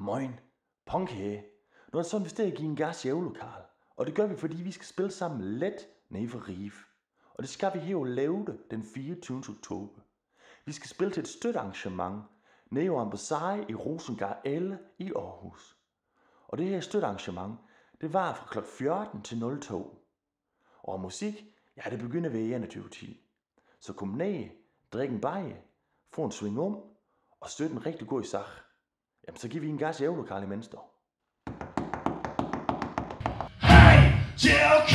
Moin, Punk her. Nu er det sådan, vi stadig giver en gas i øvelokal. Og det gør vi, fordi vi skal spille sammen let nede for Rive. Og det skal vi her på Levde den 24. oktober. Vi skal spille til et støttearrangement nede på Ambassade i Rosengade 11 i Aarhus. Og det her støttearrangement, det var fra kl. 14 til 02. Og musik, ja, det begynder ved 21:10. Så kom ned, drik en bajer, få en swing om og støtte en rigtig god sag. Jamen, så giver vi en gas i øvelokal imens dog. Hey, Jill!